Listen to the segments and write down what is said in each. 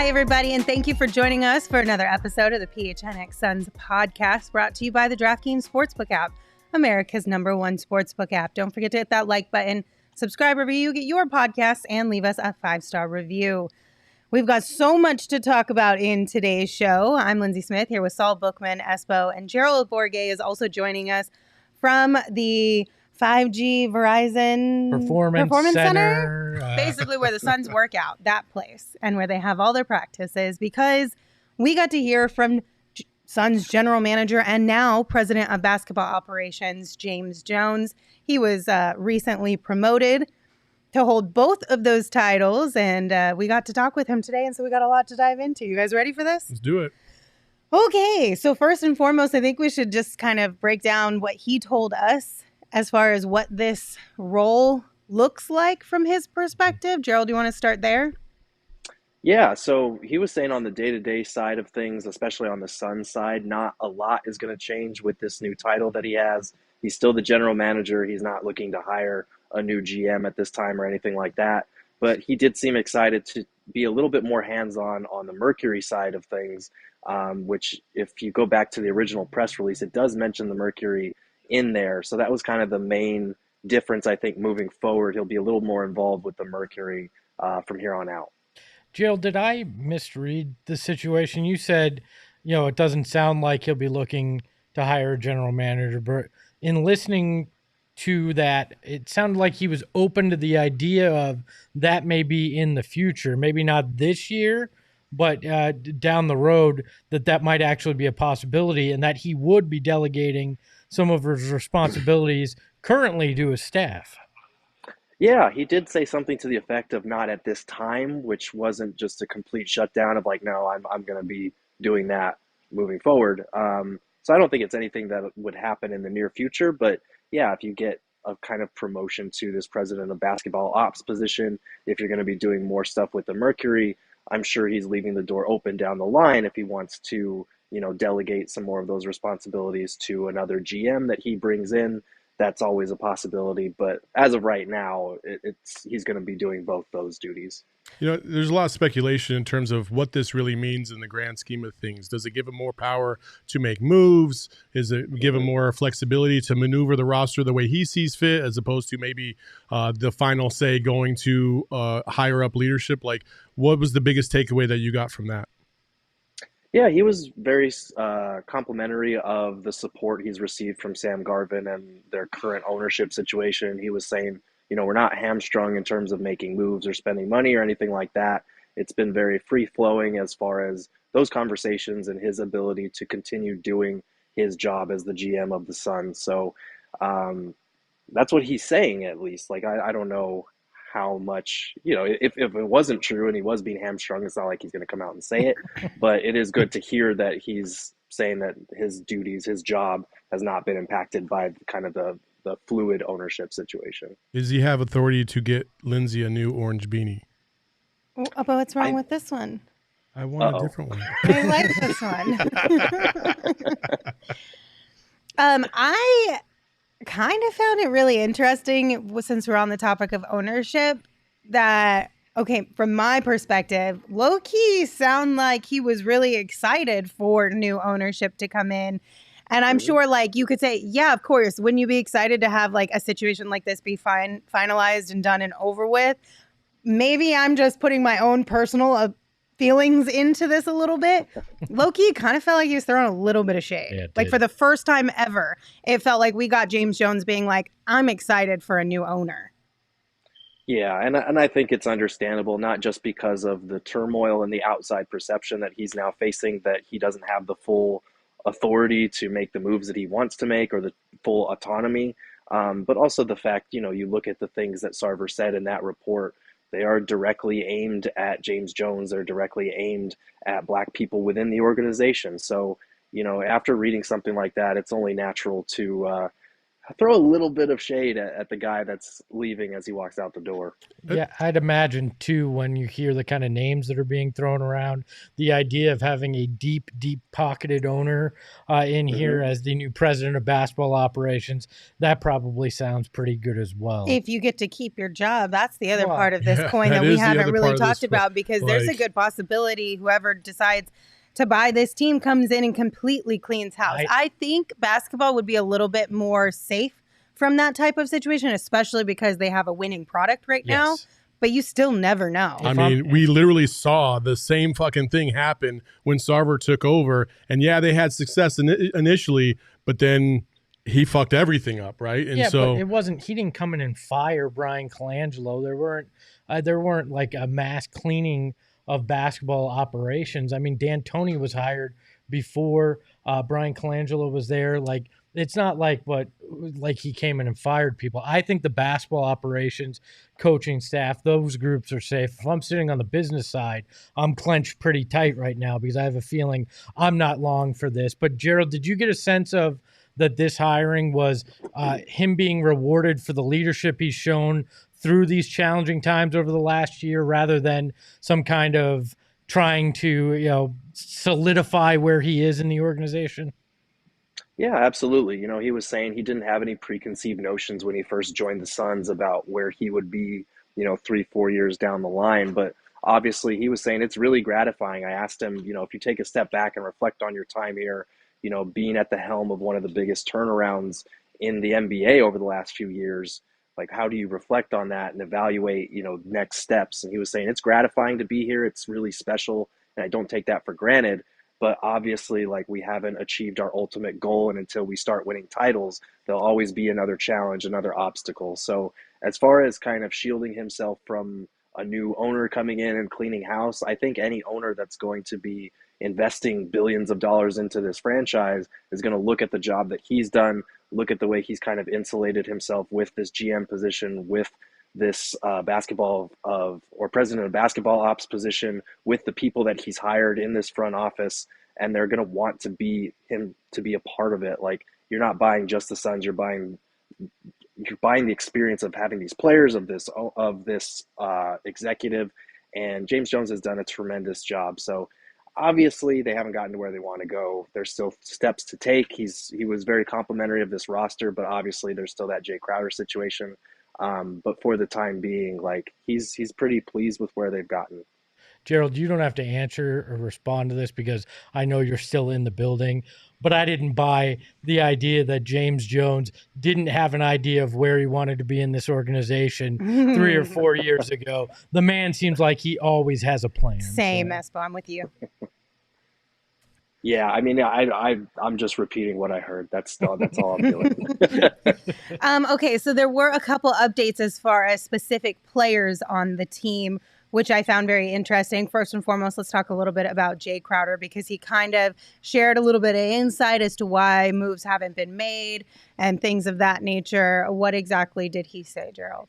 Hi, everybody, and thank you for joining us for another episode of the PHNX Suns podcast, brought to you by the DraftKings Sportsbook app, America's #1 sportsbook app. Don't forget to hit that like button, subscribe wherever you get your podcasts, and leave us a 5-star review. We've got so much to talk about in today's show. I'm Lindsay Smith here with Saul Bookman, Espo, and Gerald Bourget is also joining us from the 5G Verizon Performance Center. Basically where the Suns work out, that place, and where they have all their practices, because we got to hear from Suns general manager and now president of basketball operations, James Jones. He was recently promoted to hold both of those titles, and we got to talk with him today, and so we got a lot to dive into. You guys ready for this? Let's do it. Okay, so first and foremost, I think we should just kind of break down what he told us as far as what this role looks like from his perspective. Gerald, do you want to start there? Yeah, so he was saying on the day-to-day side of things, especially on the Suns side, not a lot is going to change with this new title that he has. He's still the general manager. He's not looking to hire a new GM at this time or anything like that. But he did seem excited to be a little bit more hands-on on the Mercury side of things, which if you go back to the original press release, it does mention the Mercury in there. So that was kind of the main difference, I think, moving forward. He'll be a little more involved with the Mercury from here on out. Gerald, did I misread the situation? You said, it doesn't sound like he'll be looking to hire a general manager, but in listening to that, it sounded like he was open to the idea of that may be in the future, maybe not this year, but down the road, that might actually be a possibility, and that he would be delegating some of his responsibilities currently to his staff. Yeah, he did say something to the effect of not at this time, which wasn't just a complete shutdown of like, no, I'm going to be doing that moving forward. So I don't think it's anything that would happen in the near future. But yeah, if you get a kind of promotion to this president of basketball ops position, if you're going to be doing more stuff with the Mercury, I'm sure he's leaving the door open down the line if he wants to, delegate some more of those responsibilities to another GM that he brings in. That's always a possibility. But as of right now, he's going to be doing both those duties. There's a lot of speculation in terms of what this really means in the grand scheme of things. Does it give him more power to make moves? Does it give him more flexibility to maneuver the roster the way he sees fit, as opposed to maybe the final say going to higher up leadership? Like, what was the biggest takeaway that you got from that? Yeah, he was very complimentary of the support he's received from Sam Garvin and their current ownership situation. He was saying, we're not hamstrung in terms of making moves or spending money or anything like that. It's been very free-flowing as far as those conversations and his ability to continue doing his job as the GM of the Suns. So that's what he's saying, at least. Like, I don't know how much, if it wasn't true and he was being hamstrung, it's not like he's going to come out and say it, but it is good to hear that he's saying that his duties, his job has not been impacted by kind of the fluid ownership situation. Does he have authority to get Lindsay a new orange beanie? But what's wrong with this one? I want a different one. I like this one. I kind of found it really interesting, since we're on the topic of ownership, that, okay, from my perspective, low-key sound like he was really excited for new ownership to come in. And I'm sure, like, you could say, yeah, of course, wouldn't you be excited to have, like, a situation like this be finalized and done and over with? Maybe I'm just putting my own personal feelings into this a little bit. Low-key kind of felt like he was throwing a little bit of shade. Yeah, like, for the first time ever, it felt like we got James Jones being like, I'm excited for a new owner. Yeah, and I think it's understandable, not just because of the turmoil and the outside perception that he's now facing, that he doesn't have the full authority to make the moves that he wants to make or the full autonomy, but also the fact, you look at the things that Sarver said in that report. They are directly aimed at James Jones. They're directly aimed at Black people within the organization. So, after reading something like that, it's only natural to throw a little bit of shade at the guy that's leaving as he walks out the door. Yeah, I'd imagine too, when you hear the kind of names that are being thrown around, the idea of having a deep pocketed owner in here as the new president of basketball operations, that probably sounds pretty good as well. If you get to keep your job, that's the other Well, part of this yeah, coin that that we is the haven't other really part of this, talked about, because there's a like- good possibility whoever decides to buy this team comes in and completely cleans house. I think basketball would be a little bit more safe from that type of situation, especially because they have a winning product right now. Yes. But you still never know. I mean, we literally saw the same fucking thing happen when Sarver took over. And yeah, they had success initially, but then he fucked everything up, right? And yeah, so but it wasn't. He didn't come in and fire Brian Colangelo. There weren't like a mass cleaning of basketball operations. I mean, D'Antoni was hired before Brian Colangelo was there. Like, it's not like he came in and fired people. I think the basketball operations, coaching staff, those groups are safe. If I'm sitting on the business side, I'm clenched pretty tight right now because I have a feeling I'm not long for this. But Gerald, did you get a sense of that this hiring was him being rewarded for the leadership he's shown through these challenging times over the last year, rather than some kind of trying to, solidify where he is in the organization? Yeah, absolutely. He was saying he didn't have any preconceived notions when he first joined the Suns about where he would be, 3-4 years down the line. But obviously he was saying it's really gratifying. I asked him, if you take a step back and reflect on your time here, being at the helm of one of the biggest turnarounds in the NBA over the last few years, like, how do you reflect on that and evaluate, next steps? And he was saying it's gratifying to be here. It's really special. And I don't take that for granted. But obviously, like, we haven't achieved our ultimate goal. And until we start winning titles, there'll always be another challenge, another obstacle. So as far as kind of shielding himself from a new owner coming in and cleaning house, I think any owner that's going to be investing billions of dollars into this franchise is going to look at the job that he's done, look at the way he's kind of insulated himself with this GM position, with this president of basketball ops position, with the people that he's hired in this front office, and they're going to want to be him to be a part of it. Like, you're not buying just the Suns, you're buying the experience of having these players, of this executive, and James Jones has done a tremendous job. So obviously they haven't gotten to where they want to go. There's still steps to take. He was very complimentary of this roster, but obviously there's still that Jay Crowder situation. But for the time being, like, he's pretty pleased with where they've gotten. Gerald, you don't have to answer or respond to this because I know you're still in the building, but I didn't buy the idea that James Jones didn't have an idea of where he wanted to be in this organization 3 or 4 years ago. The man seems like he always has a plan. Same, Espo, I'm with you. Yeah, I mean, I'm just repeating what I heard. That's all I'm doing. Okay, so there were a couple updates as far as specific players on the team, which I found very interesting. First and foremost, let's talk a little bit about Jay Crowder, because he kind of shared a little bit of insight as to why moves haven't been made and things of that nature. What exactly did he say, Gerald?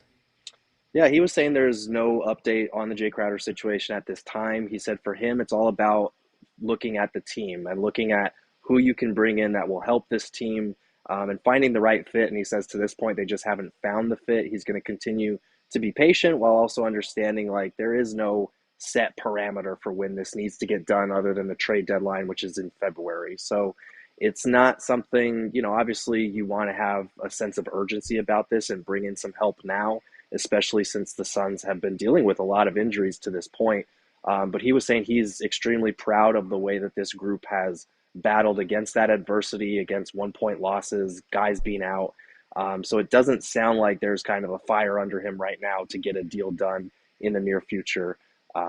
Yeah, he was saying there's no update on the Jay Crowder situation at this time. He said for him, it's all about looking at the team and looking at who you can bring in that will help this team, and finding the right fit. And he says to this point, they just haven't found the fit. He's going to continue to be patient while also understanding, like, there is no set parameter for when this needs to get done other than the trade deadline, which is in February. So it's not something, obviously you want to have a sense of urgency about this and bring in some help now, especially since the Suns have been dealing with a lot of injuries to this point. But he was saying he's extremely proud of the way that this group has battled against that adversity, against 1-point losses, guys being out. So it doesn't sound like there's kind of a fire under him right now to get a deal done in the near future.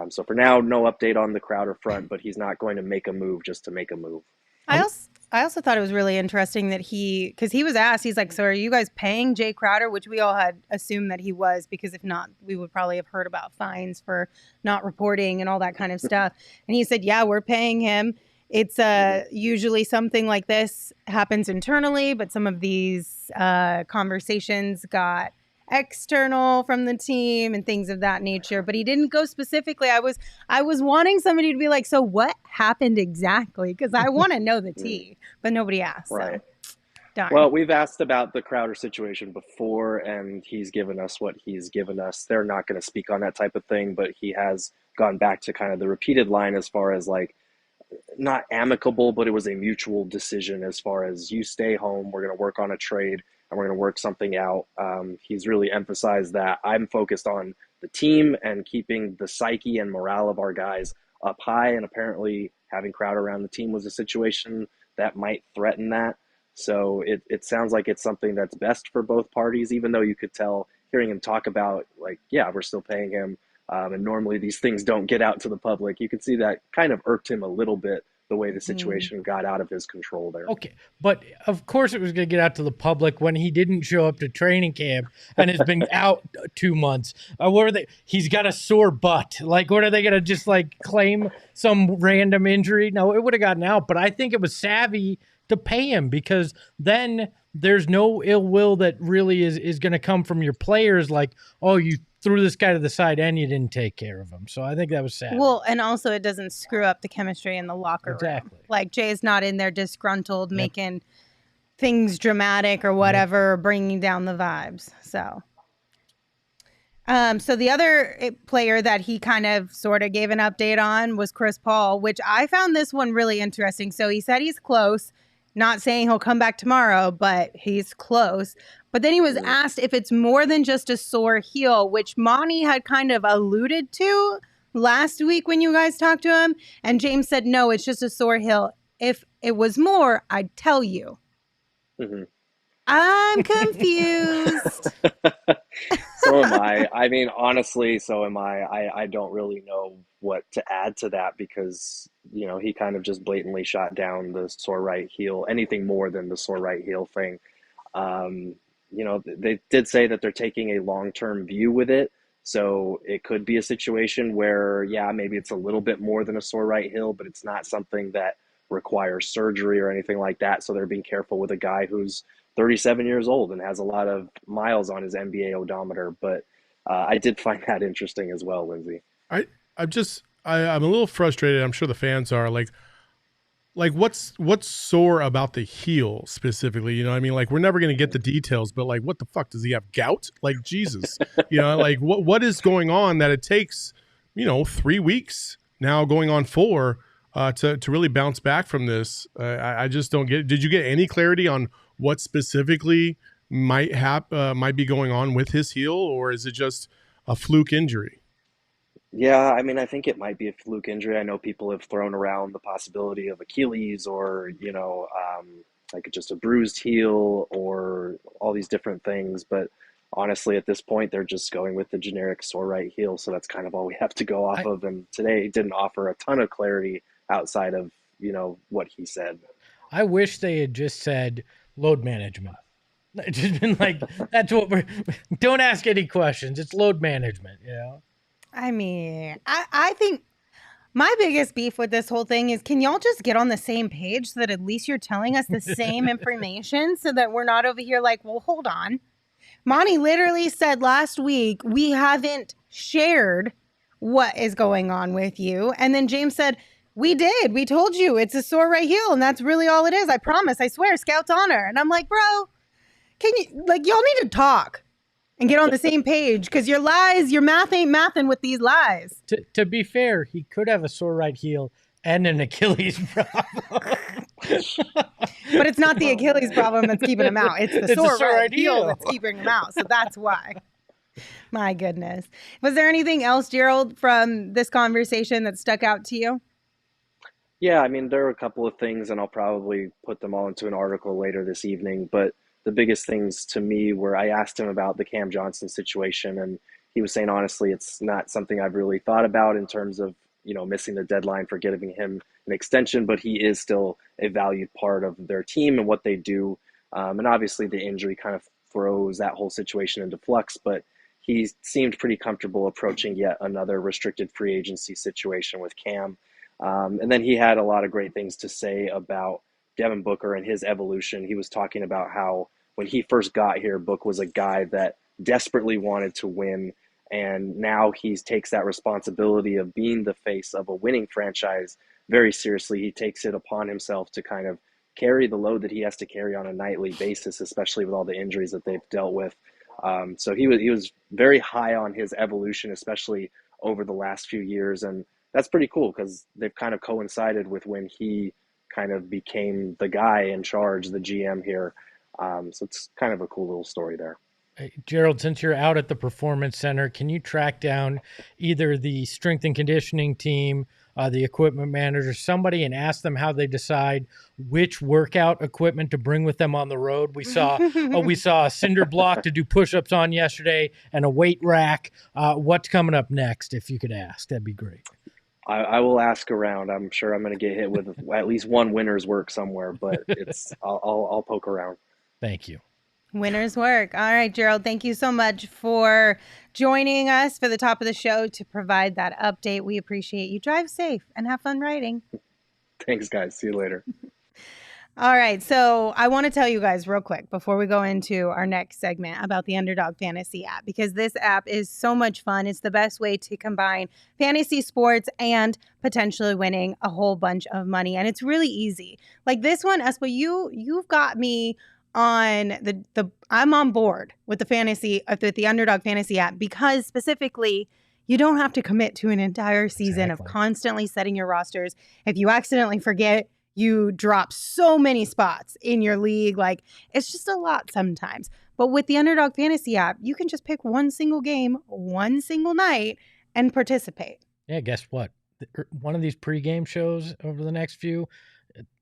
So for now, no update on the Crowder front, but he's not going to make a move just to make a move. I also thought it was really interesting that because he was asked, he's like, so are you guys paying Jay Crowder? Which we all had assumed that he was, because if not, we would probably have heard about fines for not reporting and all that kind of stuff. And he said, yeah, we're paying him. It's usually something like this happens internally, but some of these conversations got external from the team and things of that nature. But he didn't go specifically. I was wanting somebody to be like, so what happened exactly? Because I want to know the tea, but nobody asked. Right. So. Darn. Well, we've asked about the Crowder situation before, and he's given us what he's given us. They're not going to speak on that type of thing, but he has gone back to kind of the repeated line as far as like not amicable, but it was a mutual decision as far as you stay home, we're going to work on a trade, and we're going to work something out. He's really emphasized that I'm focused on the team and keeping the psyche and morale of our guys up high, and apparently having Crowder around the team was a situation that might threaten that. So it sounds like it's something that's best for both parties, even though you could tell hearing him talk about, like, yeah, we're still paying him. And normally these things don't get out to the public. You can see that kind of irked him a little bit, the way the situation got out of his control there. Okay, but of course it was going to get out to the public when he didn't show up to training camp and has been out 2 months. What are they? He's got a sore butt. Like, what are they going to just like claim some random injury? No, it would have gotten out. But I think it was savvy to pay him, because then there's no ill will that really is going to come from your players. Like, oh, you threw this guy to the side and you didn't take care of him. So I think that was sad. Well, and also it doesn't screw up the chemistry in the locker room. Exactly. Like, Jay's not in there disgruntled, making things dramatic or whatever, bringing down the vibes. So the other player that he kind of sort of gave an update on was Chris Paul, which I found this one really interesting. So he said he's close, not saying he'll come back tomorrow, but he's close. But then he was asked if it's more than just a sore heel, which Monty had kind of alluded to last week when you guys talked to him. And James said, no, it's just a sore heel. If it was more, I'd tell you. Mm-hmm. I'm confused. So am I. I mean, honestly, so am I. I don't really know what to add to that, because, you know, he kind of just blatantly shot down the sore right heel, anything more than the sore right heel thing. You know, they did say that they're taking a long-term view with it. So it could be a situation where, yeah, maybe it's a little bit more than a sore right heel, but it's not something that requires surgery or anything like that. So they're being careful with a guy who's 37 years old and has a lot of miles on his NBA odometer. But I did find that interesting as well, Lindsay. I'm a little frustrated. I'm sure the fans are like what's sore about the heel specifically? You know what I mean? Like, we're never going to get the details, but like, what the fuck, does he have gout? Like, Jesus, you know, like what is going on that it takes, you know, 3 weeks now going on 4 to really bounce back from this? I just don't get it. Did you get any clarity on what specifically might be going on with his heel, or is it just a fluke injury? Yeah, I mean, I think it might be a fluke injury. I know people have thrown around the possibility of Achilles, or, you know, like just a bruised heel, or all these different things. But honestly, at this point, they're just going with the generic sore right heel. So that's kind of all we have to go off of. And today didn't offer a ton of clarity outside of, you know, what he said. I wish they had just said load management. It's just been like, that's what don't ask any questions. It's load management, you know? I mean, I think my biggest beef with this whole thing is, can y'all just get on the same page so that at least you're telling us the same information, so that we're not over here like, well, hold on. Monty literally said last week, we haven't shared what is going on with you. And then James said, we did. We told you it's a sore right heel, and that's really all it is. I promise. I swear. Scout's honor. And I'm like, bro, can you, like, y'all need to talk and get on the same page, because your lies, your math ain't mathing with these lies. To be fair, he could have a sore right heel and an Achilles problem. But it's not the Achilles problem that's keeping him out. It's the sore right heel that's keeping him out. So that's why. My goodness. Was there anything else, Gerald, from this conversation that stuck out to you? Yeah, I mean, there are a couple of things, and I'll probably put them all into an article later this evening. But the biggest things to me were, I asked him about the Cam Johnson situation, and he was saying, honestly, it's not something I've really thought about in terms of, you know, missing the deadline for giving him an extension, but he is still a valued part of their team and what they do. And obviously the injury kind of throws that whole situation into flux, but he seemed pretty comfortable approaching yet another restricted free agency situation with Cam. And then he had a lot of great things to say about Devin Booker and his evolution. He was talking about how when he first got here, Book was a guy that desperately wanted to win, and now he takes that responsibility of being the face of a winning franchise very seriously. He takes it upon himself to kind of carry the load that he has to carry on a nightly basis, especially with all the injuries that they've dealt with. So he was very high on his evolution, especially over the last few years, and that's pretty cool because they've kind of coincided with when he kind of became the guy in charge, the GM here. So it's kind of a cool little story there. Hey, Gerald, since you're out at the Performance Center, can you track down either the strength and conditioning team, the equipment manager, somebody, and ask them how they decide which workout equipment to bring with them on the road? We saw a cinder block to do push-ups on yesterday and a weight rack. What's coming up next? If you could ask, that'd be great. I will ask around. I'm sure I'm going to get hit with at least one winner's work somewhere, but I'll poke around. Thank you. Winner's work. All right, Gerald, thank you so much for joining us for the top of the show to provide that update. We appreciate you. Drive safe and have fun riding. Thanks, guys. See you later. All right, so I want to tell you guys real quick before we go into our next segment about the Underdog Fantasy app, because this app is so much fun. It's the best way to combine fantasy sports and potentially winning a whole bunch of money, and it's really easy. Like this one, Espo, you've got me on the I'm on board with the Underdog Fantasy app, because specifically you don't have to commit to an entire season of constantly setting your rosters. If you accidentally forget, you drop so many spots in your league. Like, it's just a lot sometimes. But with the Underdog Fantasy app, you can just pick one single game, one single night, and participate. Yeah, guess what? One of these pregame shows over the next few,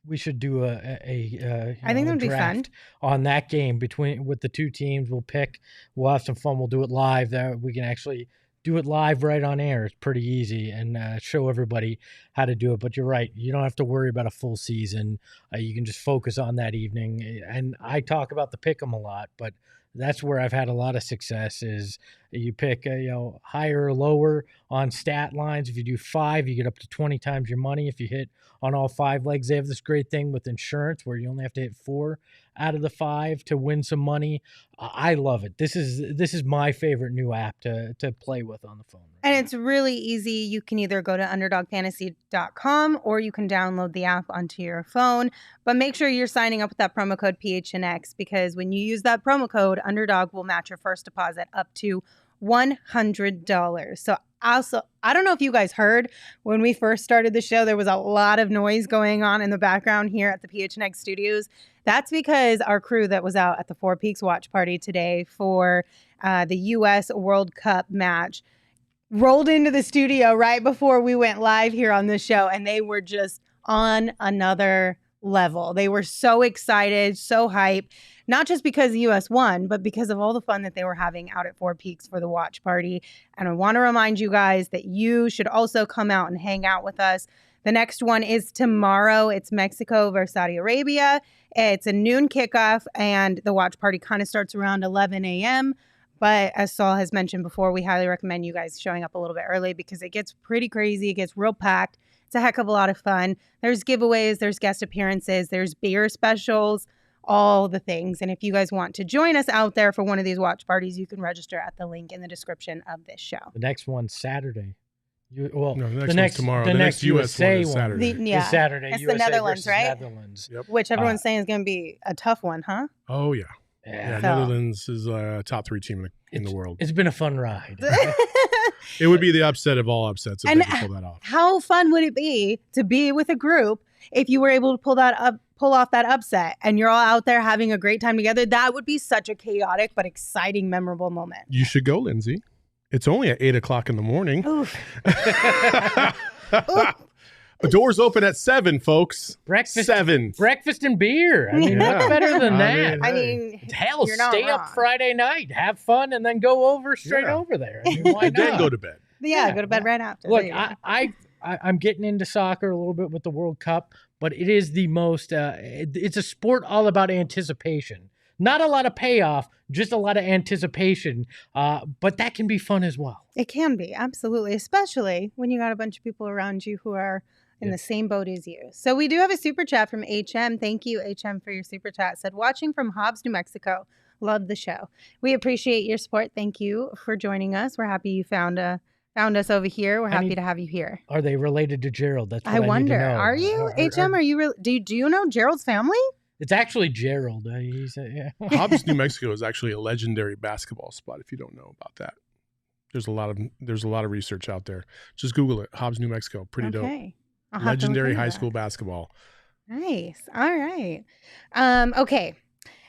we should do I think that would be fun on that game with the two teams. We'll have some fun. We'll do it live. There we can actually do it live right on air. It's pretty easy, and show everybody how to do it. But you're right. You don't have to worry about a full season. You can just focus on that evening. And I talk about the pick'em a lot, but that's where I've had a lot of success is you pick higher or lower on stat lines. If you do 5, you get up to 20 times your money. If you hit on all 5 legs, they have this great thing with insurance where you only have to hit 4 out of the 5 to win some money. I love it. This is my favorite new app to play with on the phone. And it's really easy. You can either go to underdogfantasy.com or you can download the app onto your phone. But make sure you're signing up with that promo code PHNX, because when you use that promo code, Underdog will match your first deposit up to $100. So also, I don't know if you guys heard when we first started the show, there was a lot of noise going on in the background here at the PHNX studios. That's because our crew that was out at the Four Peaks watch party today for the U.S. World Cup match rolled into the studio right before we went live here on the show, and they were just on another level. They were so excited, so hyped, not just because the U.S. won, but because of all the fun that they were having out at Four Peaks for the watch party. And I want to remind you guys that you should also come out and hang out with us. The next one is tomorrow. It's Mexico versus Saudi Arabia. It's a noon kickoff, and the watch party kind of starts around 11 a.m., but as Saul has mentioned before, we highly recommend you guys showing up a little bit early because it gets pretty crazy. It gets real packed. It's a heck of a lot of fun. There's giveaways, there's guest appearances, there's beer specials, all the things. And if you guys want to join us out there for one of these watch parties, you can register at the link in the description of this show. The next one's Saturday. The next one's tomorrow. The next US one is Saturday. Is Saturday. It's USA the Netherlands, right? Netherlands. Yep. Which everyone's saying is going to be a tough one, huh? Oh, yeah. Yeah, Netherlands is a top 3 team in the world. It's been a fun ride. It would be the upset of all upsets if they could pull that off. How fun would it be to be with a group if you were able to pull off that upset and you're all out there having a great time together? That would be such a chaotic but exciting, memorable moment. You should go, Lindsay. It's only at 8 o'clock in the morning. Oof. The doors open at 7, folks. Breakfast 7. Breakfast and beer. I mean, what's better than that? I mean, hell, you're not stay wrong. up Friday night, have fun, and then go straight over there. I mean, why And then not? go to bed. Yeah, go to bed right after. Look, I'm getting into soccer a little bit with the World Cup, but it is the most. It's a sport all about anticipation. Not a lot of payoff, just a lot of anticipation. But that can be fun as well. It can be, absolutely, especially when you got a bunch of people around you who are in the same boat as you. So we do have a super chat from HM. Thank you, HM, for your super chat. Said, watching from Hobbs, New Mexico. Love the show. We appreciate your support. Thank you for joining us. We're happy you found a found us over here. We're I happy need- to have you here. Are they related to Gerald? That's what I I need to wonder, know. are you, HM? Are you do you know Gerald's family? It's actually Gerald. He's yeah. Hobbs, New Mexico is actually a legendary basketball spot. If you don't know about that, there's a lot of research out there. Just Google it. Hobbs, New Mexico, pretty dope. I'll have to look Legendary into high that. school basketball. Nice. All right. Okay.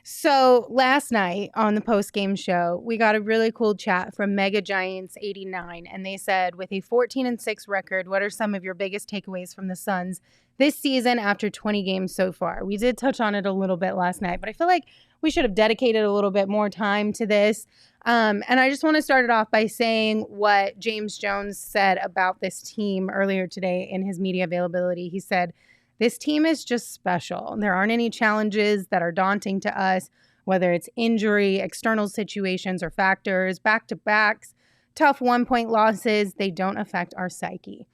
So last night on the post-game show, we got a really cool chat from Mega Giants 89, and they said, with a 14-6 record, what are some of your biggest takeaways from the Suns this season after 20 games so far? We did touch on it a little bit last night, but I feel like we should have dedicated a little bit more time to this. And I just want to start it off by saying what James Jones said about this team earlier today in his media availability. He said, "This team is just special. There aren't any challenges that are daunting to us, whether it's injury, external situations, or factors, back-to-backs, tough one-point losses. They don't affect our psyche."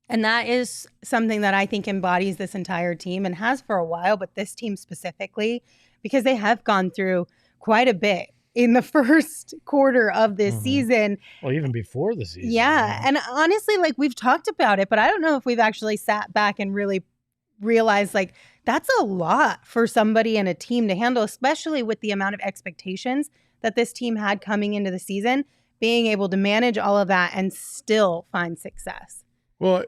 And that is something that I think embodies this entire team and has for a while, but this team specifically, because they have gone through quite a bit in the first quarter of this season. Well, even before the season. Yeah. And honestly, like, we've talked about it, but I don't know if we've actually sat back and really realized, like, that's a lot for somebody and a team to handle, especially with the amount of expectations that this team had coming into the season, being able to manage all of that and still find success. Well,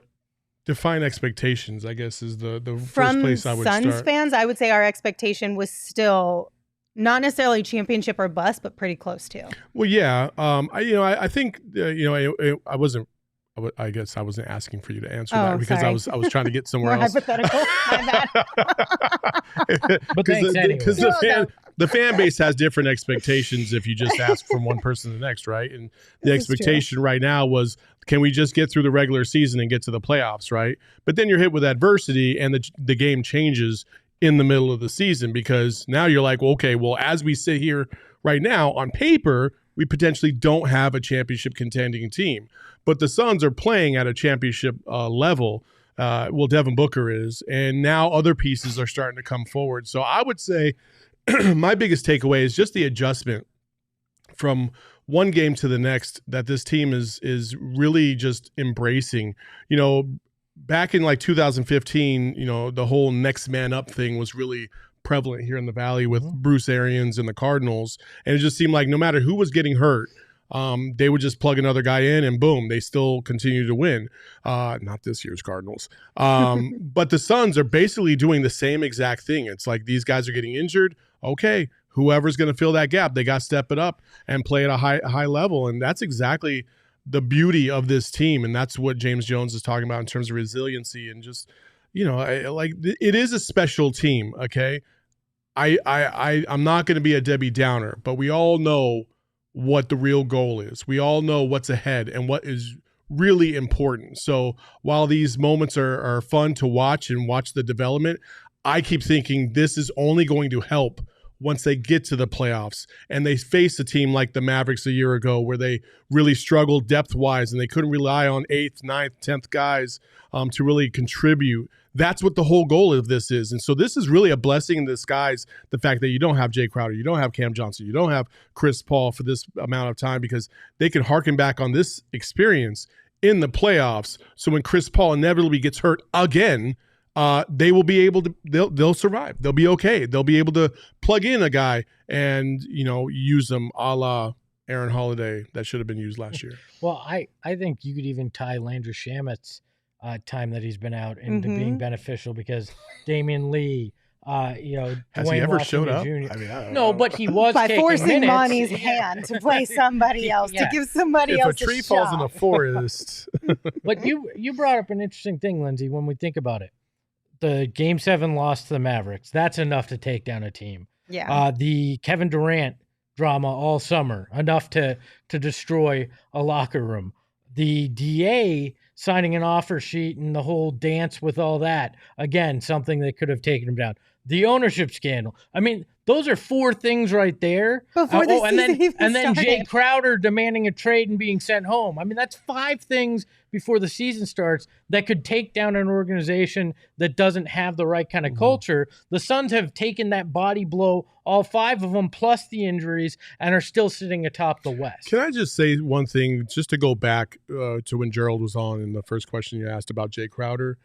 define expectations, I guess, is the first From place I would Suns start. fans, I would say our expectation was still not necessarily championship or bust, but pretty close to. Well, yeah. I think I wasn't. I guess I wasn't asking for you to answer that because sorry. I was trying to get somewhere More else. hypothetical. My bad. But thanks anyway. Because the fan base has different expectations if you just ask from one person to the next, right? And the This is expectation right now was, can we just get through the regular season and get to the playoffs, right? But then you're hit with adversity and the game changes in the middle of the season because now you're like, well, okay, well, as we sit here right now on paper, we potentially don't have a championship contending team. But the Suns are playing at a championship level. Well, Devin Booker is. And now other pieces are starting to come forward. So I would say my biggest takeaway is just the adjustment from one game to the next that this team is really just embracing. You know, back in like 2015, you know, the whole next man up thing was really prevalent here in the Valley with Bruce Arians and the Cardinals. And it just seemed like no matter who was getting hurt, they would just plug another guy in and boom, they still continue to win. Not this year's Cardinals. But the Suns are basically doing the same exact thing. It's like these guys are getting injured. Okay, whoever's going to fill that gap, they got to step it up and play at a high level. And that's exactly the beauty of this team. And that's what James Jones is talking about in terms of resiliency and just, you know, it is a special team. Okay. I'm not going to be a Debbie Downer, but we all know what the real goal is. We all know what's ahead and what is really important. So while these moments are fun to watch and watch the development, I keep thinking this is only going to help once they get to the playoffs and they face a team like the Mavericks a year ago where they really struggled depth-wise and they couldn't rely on 8th, 9th, 10th guys to really contribute. That's what the whole goal of this is. And so this is really a blessing in disguise, the fact that you don't have Jay Crowder, you don't have Cam Johnson, you don't have Chris Paul for this amount of time because they can harken back on this experience in the playoffs. So when Chris Paul inevitably gets hurt again, they will be able to, they'll survive. They'll be okay. They'll be able to plug in a guy and, you know, use them a la Aaron Holiday that should have been used last year. Well, I think you could even tie Landry Shamet's time that he's been out into being beneficial because Damian Lee, has he ever showed up? Jr. I mean, I don't No, know. but he was By taking forcing minutes. Monty's hand to play somebody else, to give somebody If else a tree a falls shot. in a forest, But you brought up an interesting thing, Lindsay, when we think about it. The Game 7 loss to the Mavericks, that's enough to take down a team. Yeah. The Kevin Durant drama all summer, enough to destroy a locker room. The DA signing an offer sheet and the whole dance with all that, again, something that could have taken him down. The ownership scandal. I mean, Those are 4 things right there. Before the season even and then Jay started. Crowder demanding a trade and being sent home. I mean, that's 5 things before the season starts that could take down an organization that doesn't have the right kind of culture. The Suns have taken that body blow, all 5 of them, plus the injuries, and are still sitting atop the West. Can I just say one thing, just to go back to when Gerald was on in the first question you asked about Jay Crowder?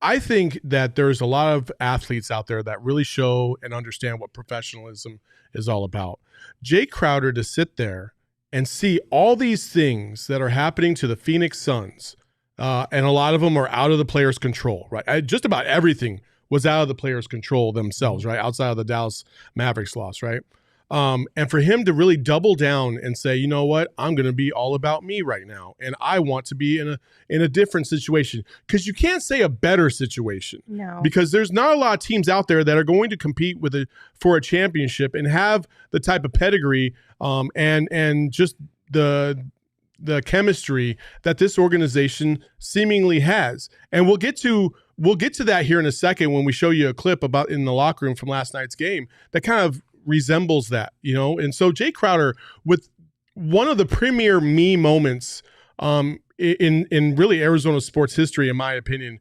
I think that there's a lot of athletes out there that really show and understand what professionalism is all about. Jay Crowder, to sit there and see all these things that are happening to the Phoenix Suns, and a lot of them are out of the players' control, right? Just about everything was out of the players' control themselves, right? Outside of the Dallas Mavericks loss, right? And for him to really double down and say, you know what, I'm going to be all about me right now, and I want to be in a different situation, because you can't say a better situation, No. because there's not a lot of teams out there that are going to compete for a championship and have the type of pedigree and just the chemistry that this organization seemingly has. And we'll get to that here in a second when we show you a clip about in the locker room from last night's game that kind of resembles that, And so Jay Crowder, with one of the premier me moments in really Arizona sports history, in my opinion,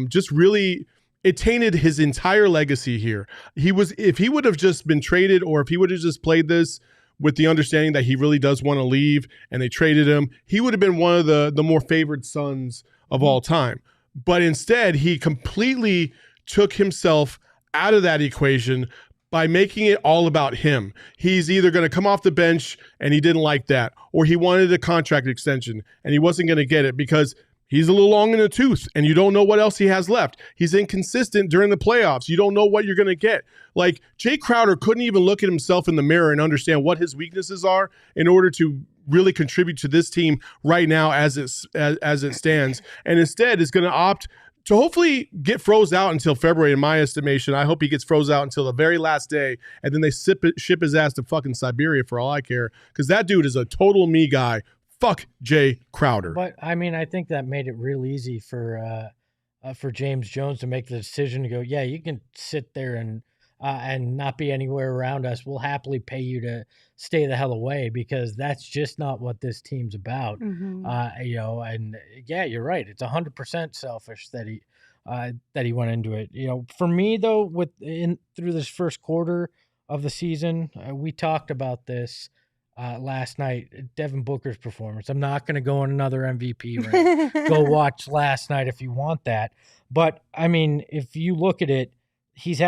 just really, it tainted his entire legacy here. If he would have just been traded, or if he would have just played this with the understanding that he really does want to leave and they traded him, he would have been one of the more favored Suns of all time. But instead, he completely took himself out of that equation by making it all about him. He's either going to come off the bench, and he didn't like that, or he wanted a contract extension and he wasn't going to get it because he's a little long in the tooth and you don't know what else he has left. He's inconsistent during the playoffs. You don't know what you're going to get. Like, Jay Crowder couldn't even look at himself in the mirror and understand what his weaknesses are in order to really contribute to this team right now as it stands, and instead is going to opt to hopefully get froze out until February. In my estimation, I hope he gets froze out until the very last day, and then they ship his ass to fucking Siberia for all I care, because that dude is a total me guy. Fuck Jay Crowder. But I mean, I think that made it real easy for James Jones to make the decision to go, yeah, you can sit there and not be anywhere around us. We'll happily pay you to stay the hell away, because that's just not what this team's about. Mhm. And yeah, you're right. It's 100% selfish that he went into it. For me though, through this first quarter of the season, we talked about this last night. Devin Booker's performance. I'm not going to go on another MVP rant. Go watch last night if you want that. But I mean, if you look at it, he's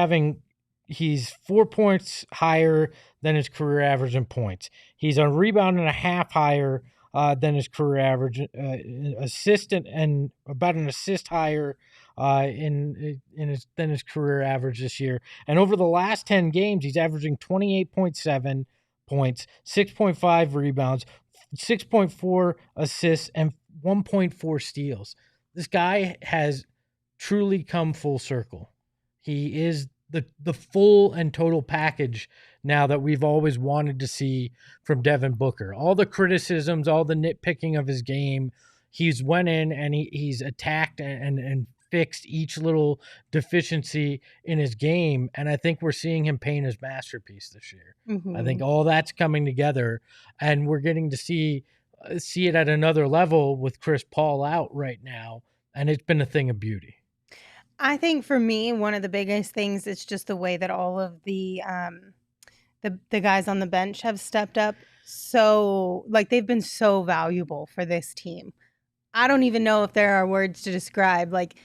4 points higher than his career average in points. He's a rebound and a half higher than his career average, and about an assist higher than his career average this year. And over the last 10 games, he's averaging 28.7 points, 6.5 rebounds, 6.4 assists, and 1.4 steals. This guy has truly come full circle. He is the full and total package now that we've always wanted to see from Devin Booker. All the criticisms, all the nitpicking of his game, he's went in and he's attacked and fixed each little deficiency in his game, and I think we're seeing him paint his masterpiece this year. Mhm. I think all that's coming together, and we're getting to see it at another level with Chris Paul out right now, and it's been a thing of beauty. I think for me, one of the biggest things is just the way that all of the guys on the bench have stepped up. So, like, they've been so valuable for this team. I don't even know if there are words to describe, like,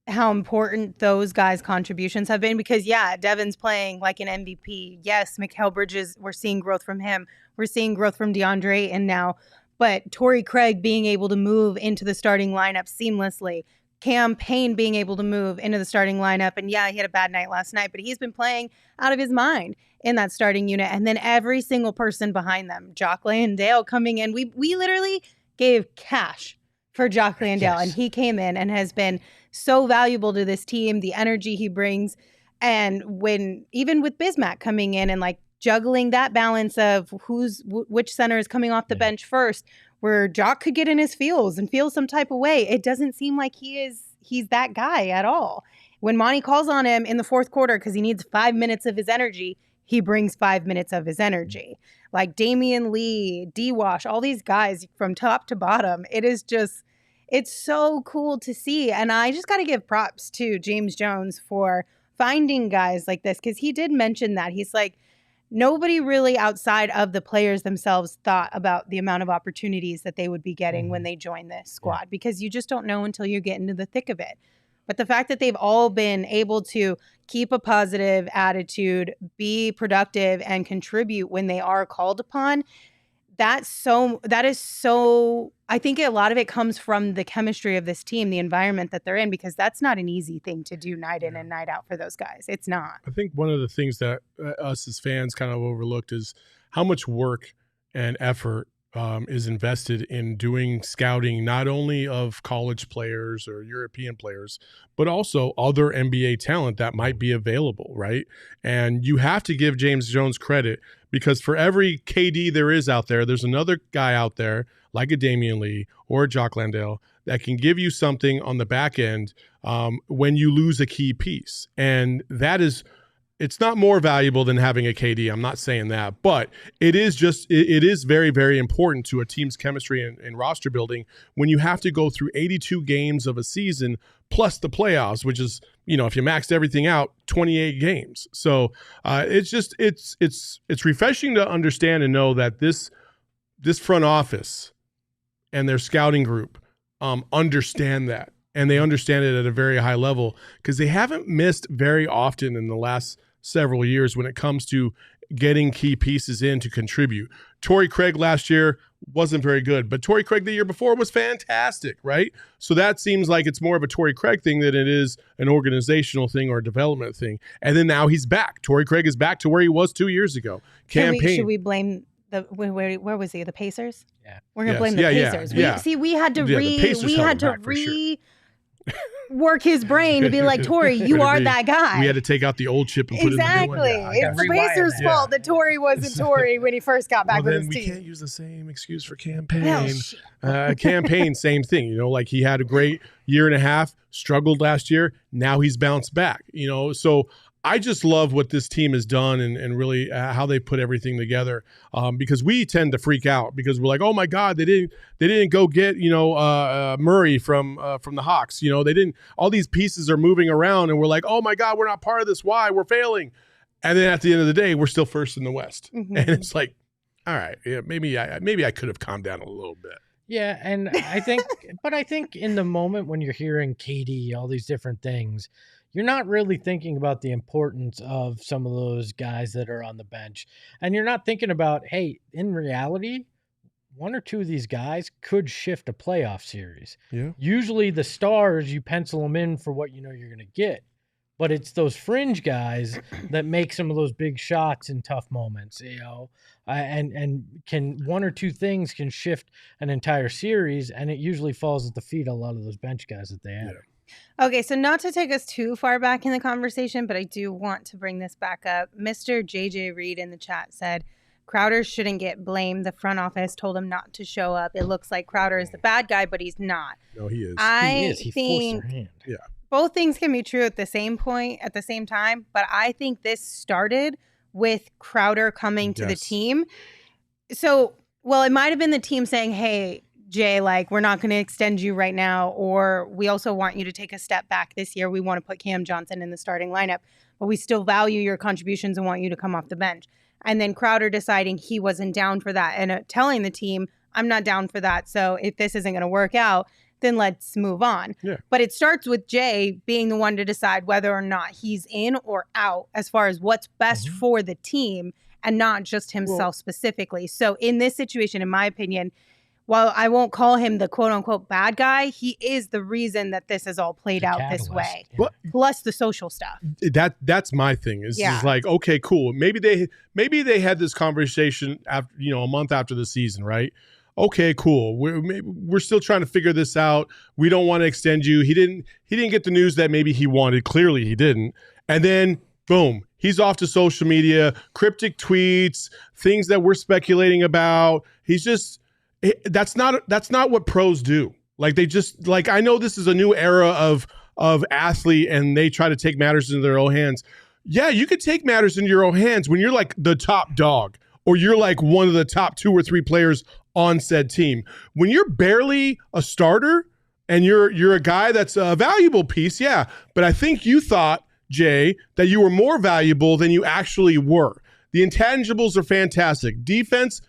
how important those guys' contributions have been, because, yeah, Devin's playing like an MVP. Yes, Mikal Bridges, we're seeing growth from him. We're seeing growth from Deandre Ayton now. But Torrey Craig being able to move into the starting lineup seamlessly. Cam Payne being able to move into the starting lineup. And yeah, he had a bad night last night, but he's been playing out of his mind in that starting unit. And then every single person behind them, Jock Landale coming in. We literally gave cash for Jock Landale, Yes. and he came in and has been so valuable to this team, the energy he brings. And even with Bismack coming in and like juggling that balance of which center is coming off the bench first, where Jock could get in his feels and feel some type of way. It doesn't seem like he is he's that guy at all. When Monty calls on him in the fourth quarter because he needs 5 minutes of his energy, he brings 5 minutes of his energy. Like Damian Lee, D-Wash, all these guys from top to bottom. It's so cool to see. And I just got to give props to James Jones for finding guys like this, because he did mention that. He's like, nobody really outside of the players themselves thought about the amount of opportunities that they would be getting when they join this squad, because you just don't know until you get into the thick of it. But the fact that they've all been able to keep a positive attitude, be productive, and contribute when they are called upon, that is so, I think a lot of it comes from the chemistry of this team, the environment that they're in, because that's not an easy thing to do night in and night out for those guys. It's not. I think one of the things that us as fans kind of overlooked is how much work and effort is invested in doing scouting, not only of college players or European players, but also other NBA talent that might be available, right? And you have to give James Jones credit, because for every KD there is out there, there's another guy out there like a Damian Lee or a Jock Landale that can give you something on the back end when you lose a key piece. And that is, it's not more valuable than having a KD. I'm not saying that, but it is very, very important to a team's chemistry and roster building when you have to go through 82 games of a season plus the playoffs, which is, if you maxed everything out, 28 games. So it's refreshing to understand and know that this front office and their scouting group understand that, and they understand it at a very high level, because they haven't missed very often in the last several years when it comes to getting key pieces in to contribute. Torrey Craig last year wasn't very good, but Torrey Craig the year before was fantastic, right? So that seems like it's more of a Torrey Craig thing than it is an organizational thing or a development thing. And then now he's back. Torrey Craig is back to where he was 2 years ago. Should we blame where was he? The Pacers? Yeah. We're going to blame the Pacers. We had to work his brain to be like, Torrey, you are that guy. We had to take out the old chip and put in the new one. Exactly. It's the Pacers' fault that Torrey wasn't Torrey when he first got back with his team. We can't use the same excuse for Campaign. Campaign, same thing. Like he had a great year and a half, struggled last year. Now he's bounced back. So I just love what this team has done and really how they put everything together, because we tend to freak out because we're like, oh my God, they didn't go get Murray from the Hawks. They didn't. All these pieces are moving around, and we're like, oh my God, we're not part of this. Why? We're failing. And then at the end of the day, we're still first in the West, and it's like, all right, yeah, maybe I could have calmed down a little bit. Yeah, and I think in the moment when you're hearing KD, all these different things, you're not really thinking about the importance of some of those guys that are on the bench. And you're not thinking about, hey, in reality, one or two of these guys could shift a playoff series. Yeah. Usually the stars, you pencil them in for what you're going to get. But it's those fringe guys that make some of those big shots in tough moments, and can one or two things can shift an entire series, and it usually falls at the feet of a lot of those bench guys that they have. Yeah. Okay, so not to take us too far back in the conversation, but I do want to bring this back up. Mr. JJ Reed in the chat said Crowder shouldn't get blamed. The front office told him not to show up. It looks like Crowder is the bad guy, but he's not. No, he is. He forced their hand. Yeah. Both things can be true at the same time, but I think this started with Crowder coming to the team. So, it might have been the team saying, hey, Jay, we're not going to extend you right now, or we also want you to take a step back this year. We want to put Cam Johnson in the starting lineup, but we still value your contributions and want you to come off the bench. And then Crowder deciding he wasn't down for that and telling the team, I'm not down for that. So if this isn't going to work out, then let's move on. Yeah. But it starts with Jay being the one to decide whether or not he's in or out as far as what's best for the team and not just himself specifically. So in this situation, in my opinion, while I won't call him the quote unquote bad guy, he is the reason that this has all played out this way. Yeah. Plus the social stuff. That's my thing. Is like, okay, cool. Maybe they had this conversation after, a month after the season, right? Okay, cool. We're still trying to figure this out. We don't want to extend you. He didn't get the news that maybe he wanted. Clearly he didn't. And then boom, he's off to social media, cryptic tweets, things that we're speculating about. He's just, that's not what pros do. Like they just like I know this is a new era of athlete and they try to take matters into their own hands. Yeah, you could take matters into your own hands when you're like the top dog or you're like one of the top 2 or 3 players on said team. When you're barely a starter and you're a guy that's a valuable piece, yeah. But I think you thought, Jay, that you were more valuable than you actually were. The intangibles are fantastic. Defense,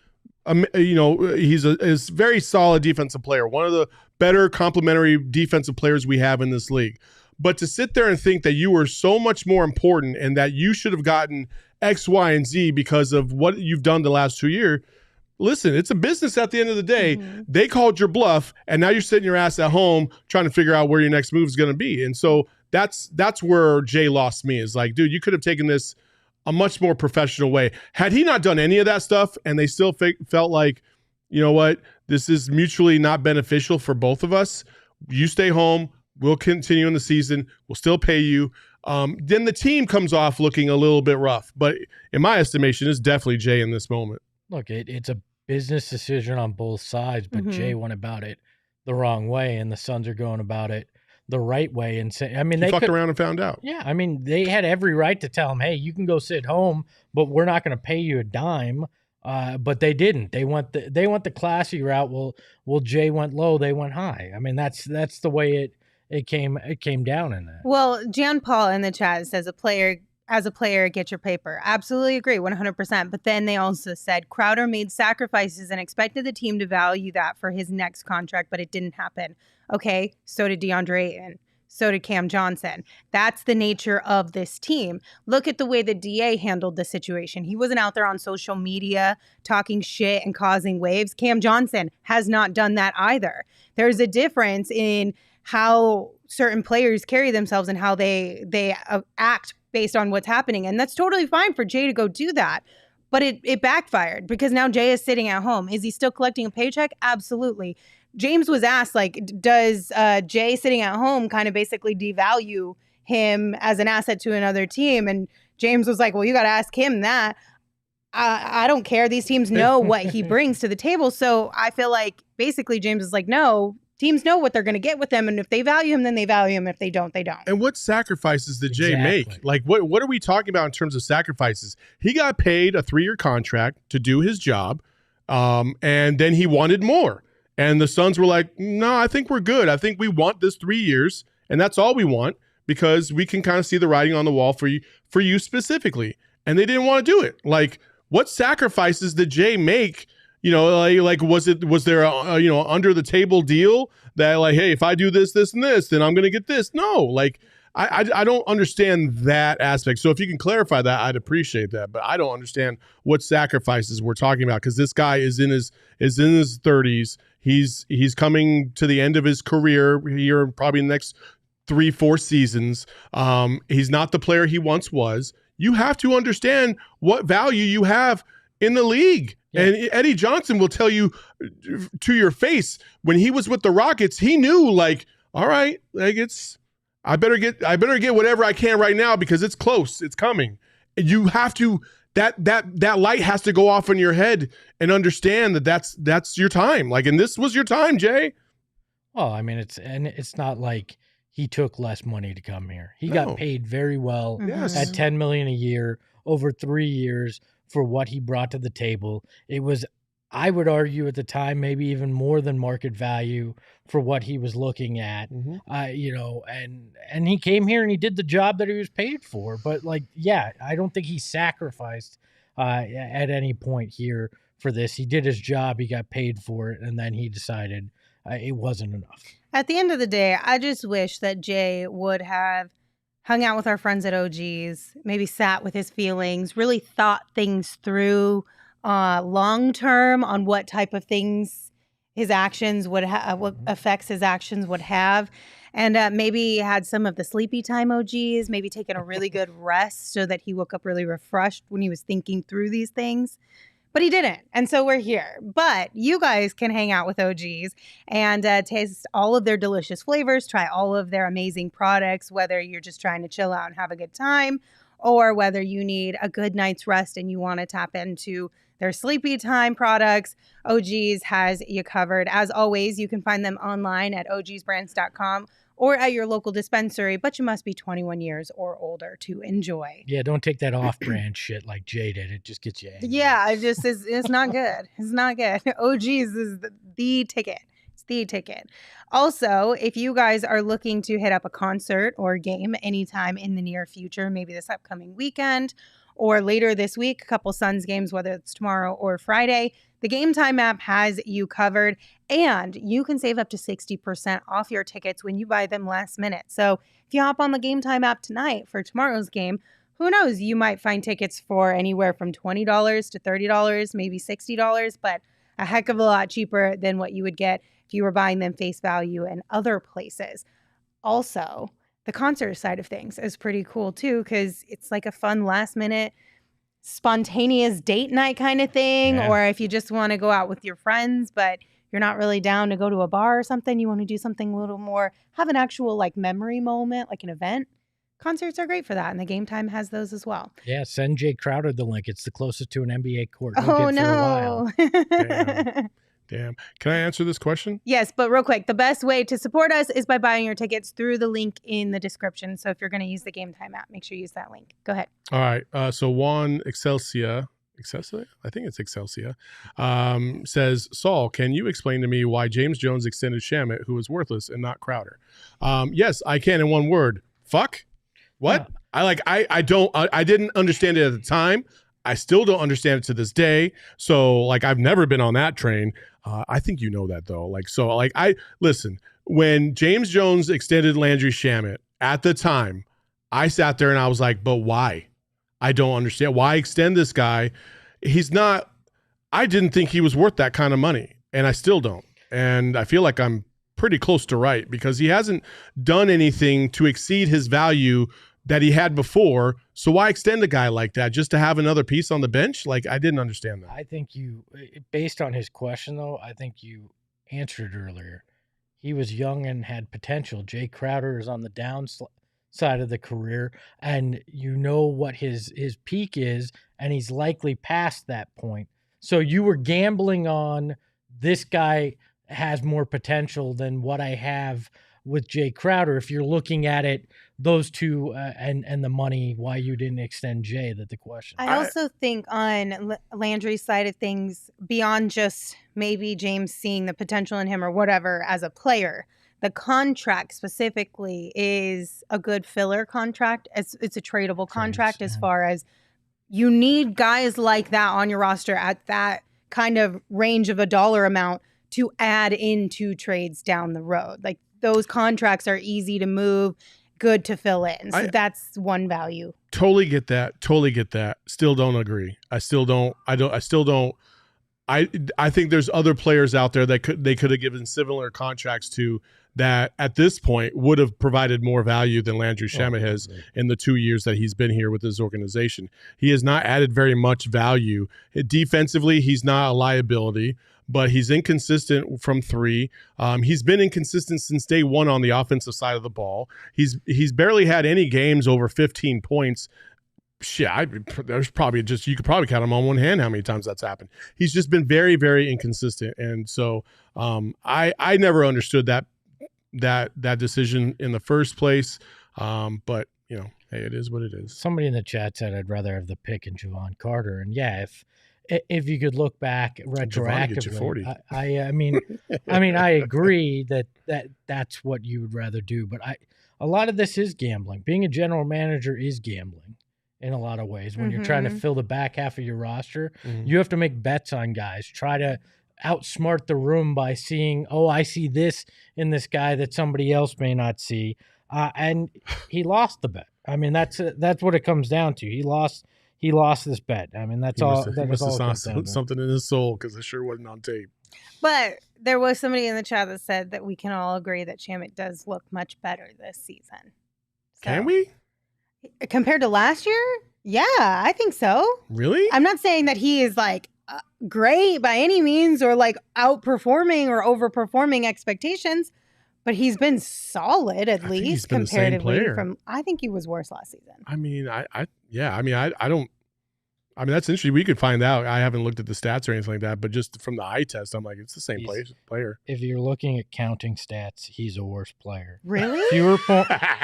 he's a very solid defensive player. One of the better complementary defensive players we have in this league. But to sit there and think that you were so much more important and that you should have gotten X, Y, and Z because of what you've done the last 2 years, listen, it's a business at the end of the day. Mm-hmm. They called your bluff, and now you're sitting your ass at home trying to figure out where your next move is going to be. And so that's where Jay lost me is like, dude, you could have taken this a much more professional way. Had he not done any of that stuff and they still felt like, you know what, this is mutually not beneficial for both of us, you stay home, we'll continue in the season, we'll still pay you. Then the team comes off looking a little bit rough. But in my estimation, it's definitely Jay in this moment. Look, it's a business decision on both sides, but Jay went about it the wrong way, and the Suns are going about it the right way. And say, I mean, they fucked around and found out. Yeah, I mean, they had every right to tell him, hey, you can go sit home, but we're not going to pay you a dime. But they didn't. They went the classy route. Well, Jay went low, they went high. I mean, that's the way it came down in that. Well, Jan Paul in the chat says as a player, get your paper. Absolutely agree, 100%. But then they also said Crowder made sacrifices and expected the team to value that for his next contract, but it didn't happen. Okay, so did Deandre Ayton. So did Cam Johnson. That's the nature of this team. Look at the way that DA handled the situation. He wasn't out there on social media talking shit and causing waves. Cam Johnson has not done that either. There's a difference in how certain players carry themselves and how they act based on what's happening. And that's totally fine for Jay to go do that. But it backfired because now Jay is sitting at home. Is he still collecting a paycheck? Absolutely. James was asked, like, does Jay sitting at home kind of basically devalue him as an asset to another team? And James was like, well, you got to ask him that. I don't care. These teams know what he brings to the table. So I feel like basically James is like, no, teams know what they're going to get with him. And if they value him, then they value him. If they don't, they don't. And what sacrifices did Jay make? Like, what are we talking about in terms of sacrifices? He got paid a 3-year contract to do his job. And then he wanted more. And the Suns were like, no, I think we're good. I think we want this 3 years, and that's all we want because we can kind of see the writing on the wall for you specifically. And they didn't want to do it. Like, what sacrifices did Jay make? You know, like was there a under the table deal that like, hey, if I do this, this, and this, then I'm going to get this? No, like I don't understand that aspect. So if you can clarify that, I'd appreciate that. But I don't understand what sacrifices we're talking about because this guy is in his 30s. He's coming to the end of his career here, probably in the next 3-4 seasons. He's not the player he once was. You have to understand what value you have in the league. Yeah. And Eddie Johnson will tell you to your face when he was with the Rockets, he knew like, all right, like I better get whatever I can right now because it's close. It's coming. You have to that light has to go off in your head and understand that that's your time. Like, and this was your time, Jay. Well, I mean, it's not like he took less money to come here. He got paid very well at $10 million a year over 3 years for what he brought to the table. It was, I would argue at the time, maybe even more than market value for what he was looking at, and he came here and he did the job that he was paid for. But like, yeah, I don't think he sacrificed at any point here for this. He did his job, he got paid for it, and then he decided it wasn't enough. At the end of the day, I just wish that Jay would have hung out with our friends at OG's, maybe sat with his feelings, really thought things through long term on what type of things his actions would have, what effects his actions would have. And maybe had some of the sleepy time OGs, maybe taken a really good rest so that he woke up really refreshed when he was thinking through these things. But he didn't. And so we're here. But you guys can hang out with OGs and taste all of their delicious flavors, try all of their amazing products, whether you're just trying to chill out and have a good time, or whether you need a good night's rest and you want to tap into their sleepy time products, OG's has you covered. As always, you can find them online at ogsbrands.com or at your local dispensary, but you must be 21 years or older to enjoy. Yeah, don't take that off-brand shit like Jay did. It just gets you angry. Yeah, it's not good. It's not good. OG's is the ticket. It's the ticket. Also, if you guys are looking to hit up a concert or game anytime in the near future, maybe this upcoming weekend or later this week, a couple Suns games, whether it's tomorrow or Friday, the Game Time app has you covered, and you can save up to 60% off your tickets when you buy them last minute. So if you hop on the Game Time app tonight for tomorrow's game, who knows, you might find tickets for anywhere from $20 to $30, maybe $60, but a heck of a lot cheaper than what you would get if you were buying them face value in other places. Also, the concert side of things is pretty cool too, because it's like a fun last minute spontaneous date night kind of thing. Yeah. Or if you just want to go out with your friends, but you're not really down to go to a bar or something, you want to do something a little more, have an actual like memory moment, like an event. Concerts are great for that, and the Game Time has those as well. Yeah, send Jay Crowder the link. It's the closest to an NBA court. Oh, get for a while. no. Damn. Can I answer this question? Yes, but real quick, the best way to support us is by buying your tickets through the link in the description. So if you're going to use the Game Time app, make sure you use that link. Go ahead. All right. So Juan Excelsia, I think it's Excelsia, says, Saul, can you explain to me why James Jones extended Shamet, who was worthless, and not Crowder? Yes, I can in one word. Fuck. What? Yeah. I didn't understand it at the time. I still don't understand it to this day. So like, I've never been on that train. I think you know that though. Listen, when James Jones extended Landry Shamet at the time, I sat there and I was like, but why? I don't understand. Why extend this guy? I didn't think he was worth that kind of money, and I still don't. And I feel like I'm pretty close to right, because he hasn't done anything to exceed his value that he had before. So why extend a guy like that just to have another piece on the bench? Like, I didn't understand that. I think based on his question, though, I think you answered earlier. He was young and had potential. Jay Crowder is on the downside of the career, and you know what his peak is, and he's likely past that point. So you were gambling on this guy has more potential than what I have with Jay Crowder. If you're looking at it, those two and the money, why you didn't extend Jay, that the question. I also think on Landry's side of things, beyond just maybe James seeing the potential in him or whatever as a player, the contract specifically is a good filler contract. It's a tradable contract as far as you need guys like that on your roster at that kind of range of a dollar amount to add into trades down the road. Like, those contracts are easy to move, good to fill in. So that's one value. Totally get that. Still don't agree. I think there's other players out there that they could have given similar contracts to, that at this point would have provided more value than Landry Shamet has in the 2 years that he's been here with his organization. He has not added very much value. Defensively, he's not a liability, but he's inconsistent from three. He's been inconsistent since day one on the offensive side of the ball. He's barely had any games over 15 points. Shit, there's probably you could probably count him on one hand how many times that's happened. He's just been very, very inconsistent. And so I never understood that decision in the first place. But, you know, hey, it is what it is. Somebody in the chat said I'd rather have the pick in Javon Carter. And yeah, if you could look back retroactively, I mean, I agree that's what you would rather do. But a lot of this is gambling. Being a general manager is gambling in a lot of ways. When you're trying to fill the back half of your roster, you have to make bets on guys. Try to outsmart the room by seeing, I see this in this guy that somebody else may not see. And he lost the bet. I mean, that's what it comes down to. He lost this bet. I mean, that's all. That was all something in his soul, because it sure wasn't on tape. But there was somebody in the chat that said that we can all agree that Shamet does look much better this season. So, can we? Compared to last year? Yeah, I think so. Really? I'm not saying that he is like great by any means, or like outperforming or overperforming expectations, but he's been solid at least comparatively from. I think he was worse last season. I mean, I don't. I mean, that's interesting. We could find out. I haven't looked at the stats or anything like that, but just from the eye test, I'm like, it's the same player. If you're looking at counting stats, he's a worse player. Really?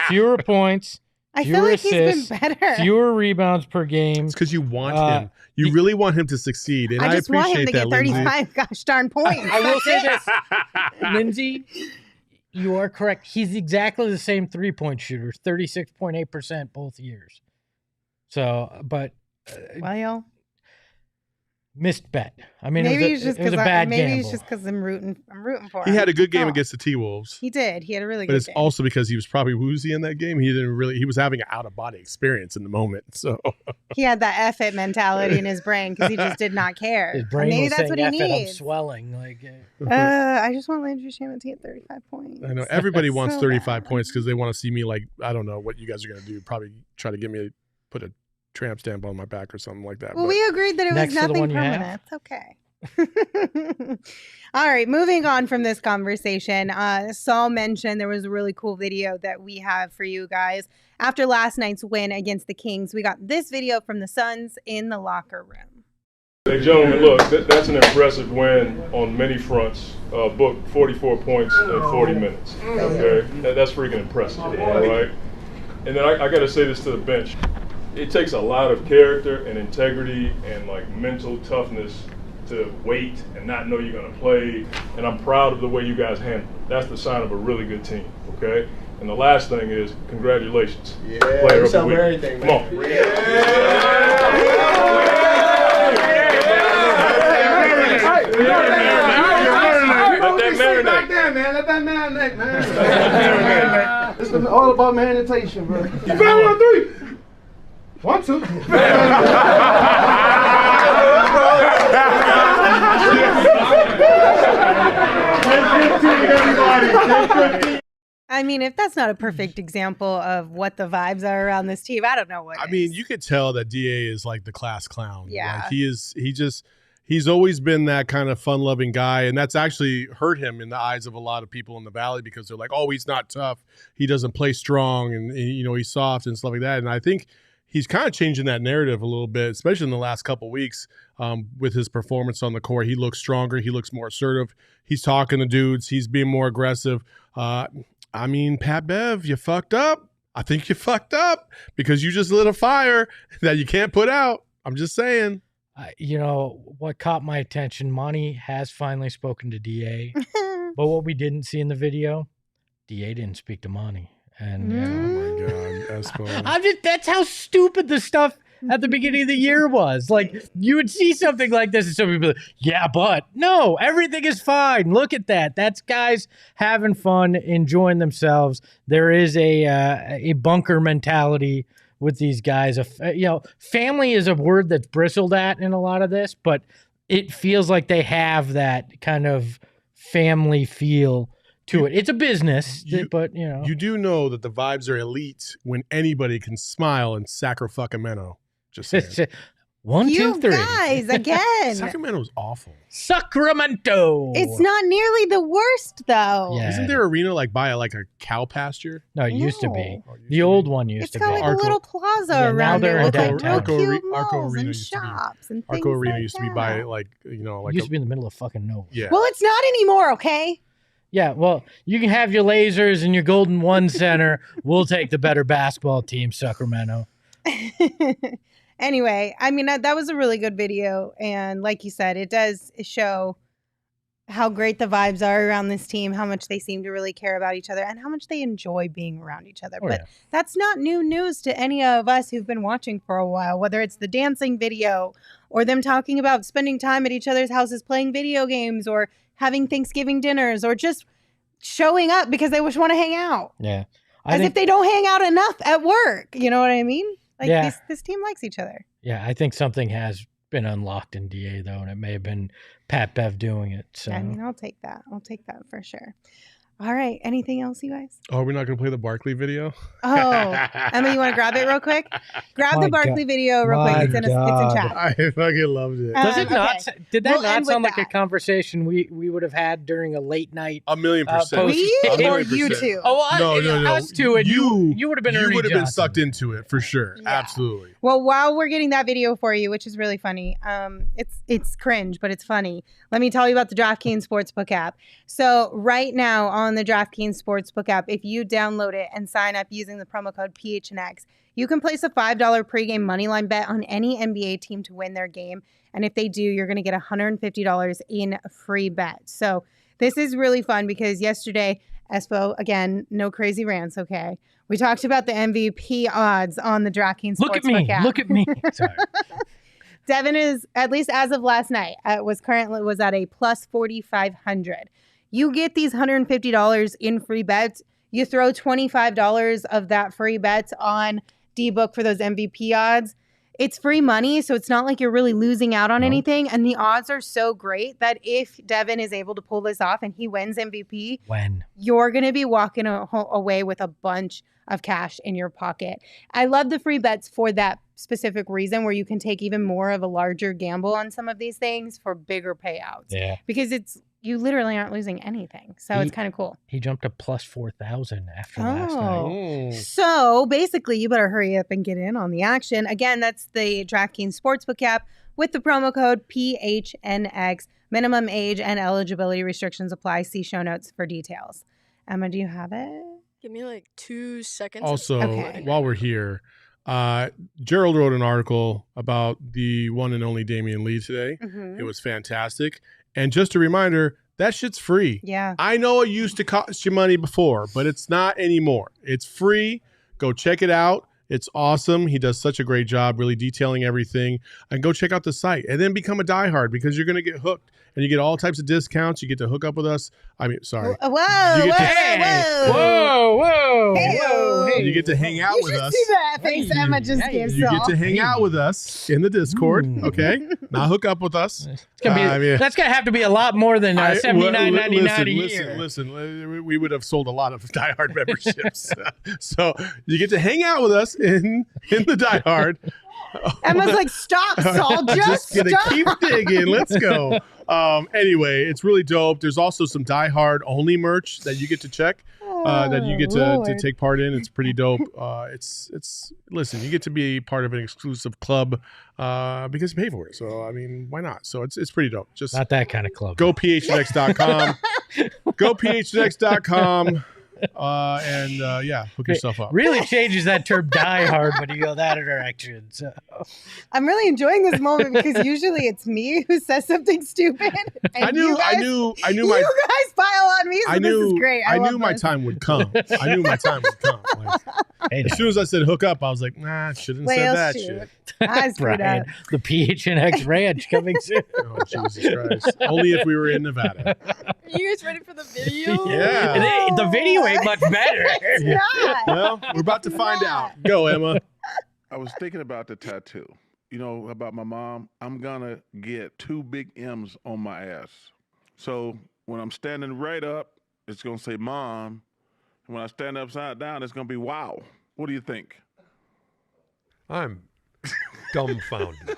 Fewer points. I feel like assists, he's been better. Fewer rebounds per game. It's because you want him. You really want him to succeed, and I just appreciate want him to that, get 35 Lindsay. gosh darn points. I will say this, Lindsay, you are correct. He's exactly the same 3-point shooter, 36.8% both years. So, but well, missed bet. I mean, maybe it was a bad maybe gamble. it's just because I'm rooting for him. He had a good game against the T-Wolves. He did. He had a really But good it's game. also because he was probably woozy in that game. He was having an out-of-body experience in the moment. So he had that F it mentality in his brain because he just did not care. His brain Maybe was that's saying, what he "F it, I'm needs. swelling." I just want Landry Shamet to get 35 points. I know everybody wants So 35 bad. points because they want to see me I don't know what you guys are going to do. Probably try to get me to put a tramp stamp on my back or something like that. Well, but we agreed that it was Next to the nothing one you have? permanent. It's okay. All right, moving on from this conversation. Saul mentioned there was a really cool video that we have for you guys. After last night's win against the Kings, we got this video from the Suns in the locker room. Hey, gentlemen, look, that's an impressive win on many fronts. Book 44 points in 40 minutes. Okay, that's freaking impressive, all right? And then I got to say this to the bench. It takes a lot of character and integrity and mental toughness to wait and not know you're going to play. And I'm proud of the way you guys handle it. That's the sign of a really good team, okay? And the last thing is, congratulations. Yeah, Player of the week. everything, Come man. on. Let that marinate, man. It's all about marination, bro. You 1, 2. I mean, if that's not a perfect example of what the vibes are around this team, I don't know what. I mean, you could tell that DA is like the class clown. Yeah. He's always been that kind of fun-loving guy, and that's actually hurt him in the eyes of a lot of people in the Valley because they're like, oh, he's not tough. He doesn't play strong, and he's soft and stuff like that. And I think he's kind of changing that narrative a little bit, especially in the last couple of weeks with his performance on the court. He looks stronger. He looks more assertive. He's talking to dudes. He's being more aggressive. I mean, Pat Bev, you fucked up. I think you fucked up because you just lit a fire that you can't put out. I'm just saying. What caught my attention, Monty has finally spoken to DA, but what we didn't see in the video, DA didn't speak to Monty. And Oh my God, Espo. that's how stupid the stuff at the beginning of the year was. Like, you would see something like this and some people would be like, yeah, but no, everything is fine. Look at that. That's guys having fun, enjoying themselves. There is a bunker mentality with these guys. Family is a word that's bristled at in a lot of this, but it feels like they have that kind of family feel to it. It's a business, but You do know that the vibes are elite when anybody can smile in Sacramento. Just saying. 1, 2, You 3. guys, again. Sacramento's awful. Sacramento. It's not nearly the worst, though. Yeah. Isn't their arena by a cow pasture? No, it used to be. No. The old one used It's to got be. like a little plaza Yeah, now around they're it with like downtown. real cute Arco malls Arena and used to be- shops and things Arco Arena like used to be by that. It used to be in the middle of fucking nowhere. yeah. Well, it's not anymore, okay? Yeah, well, you can have your lasers and your Golden One Center. We'll take the better basketball team, Sacramento. Anyway, I mean, that was a really good video. And like you said, it does show how great the vibes are around this team, how much they seem to really care about each other, and how much they enjoy being around each other. Oh, But yeah. that's not new news to any of us who've been watching for a while, whether it's the dancing video or them talking about spending time at each other's houses playing video games or having Thanksgiving dinners or just showing up because they just want to hang out. Yeah. As if they don't hang out enough at work. You know what I mean? Like Yeah. this team likes each other. Yeah, I think something has been unlocked in DA, though, and it may have been Pat Bev doing it. So I mean, I'll take that. I'll take that for sure. All right. Anything else, you guys? Oh, we're not going to play the Barkley video? Oh, Emma, you want to grab it real quick? Grab the Barkley video real quick. It's in chat. I fucking loved it. Does it not? Okay. Did that We'll not end sound with like a that. conversation we would have had during a late night? 1,000,000%. post- We A or million you percent. two? Oh, No. us two, and you would have been You Ernie would have been Johnson. sucked into it for sure. Yeah. Absolutely. Well, while we're getting that video for you, which is really funny, it's cringe, but it's funny. Let me tell you about the DraftKings Sportsbook app. So right now on the DraftKings Sportsbook app, if you download it and sign up using the promo code PHNX, you can place a $5 pregame moneyline bet on any NBA team to win their game. And if they do, you're going to get $150 in free bet. So this is really fun because yesterday, Espo, again, no crazy rants, okay? We talked about the MVP odds on the DraftKings Look at Sportsbook me. app. Look at me. Sorry. Devin is, at least as of last night, was at a plus 4,500. You get these $150 in free bets. You throw $25 of that free bets on D-Book for those MVP odds. It's free money, so it's not like you're really losing out on anything. And the odds are so great that if Devin is able to pull this off and he wins MVP, you're going to be walking away with a bunch of cash in your pocket. I love the free bets for that specific reason, where you can take even more of a larger gamble on some of these things for bigger payouts. Yeah. Because you literally aren't losing anything. So it's kind of cool. He jumped to plus 4,000 after last night. So basically, you better hurry up and get in on the action. Again, that's the DraftKings Sportsbook app with the promo code PHNX. Minimum age and eligibility restrictions apply. See show notes for details. Emma, do you have it? Give me like 2 seconds. Also, Okay. while we're here, Gerald wrote an article about the one and only Damian Lee today. Mm-hmm. It was fantastic. And just a reminder, that shit's free. Yeah. I know it used to cost you money before, but it's not anymore. It's free. Go check it out. It's awesome. He does such a great job really detailing everything. And go check out the site and then become a diehard because you're going to get hooked and you get all types of discounts. You get to hook up with us. Sorry. Whoa, You get to- Whoa. Hey-o. You get to hang out You with should us. see that face Emma just gave. You get to hang out with us in the Discord, okay? Now hook up with us. It's gonna be, that's going to have to be a lot more than $79.99 a year. Listen, we would have sold a lot of diehard memberships. So you get to hang out with us in the diehard. Emma's like, stop, Saul, just gonna stop. keep digging. Let's go. Anyway, it's really dope. There's also some diehard only merch that you get to check. That you get to take part in. It's pretty dope. Listen, you get to be part of an exclusive club because you pay for it. So I mean, why not? So it's pretty dope. Just Not that kind of club. go PHNX.com. Go PHNX.com. Hook yourself up. Really changes that term die hard when you go that direction. So. I'm really enjoying this moment because usually it's me who says something stupid. And I knew you guys you guys pile on me, so this is great. I love knew my this. time would come. I knew my time would come. Like, Hey, as soon as I said hook up, I was like, nah, shouldn't have said Well, that shoot. shit. I screwed Brian, up. the PHNX Ranch coming soon. Oh, Jesus Christ. Only if we were in Nevada. Are you guys ready for the video? Yeah. The video ain't much better. It's not. Well, we're about to find out. Go, Emma. I was thinking about the tattoo. You know, about my mom. I'm gonna get 2 big M's on my ass. So when I'm standing right up, it's gonna say mom. And when I stand upside down, it's gonna be wow. What do you think? I'm dumbfounded.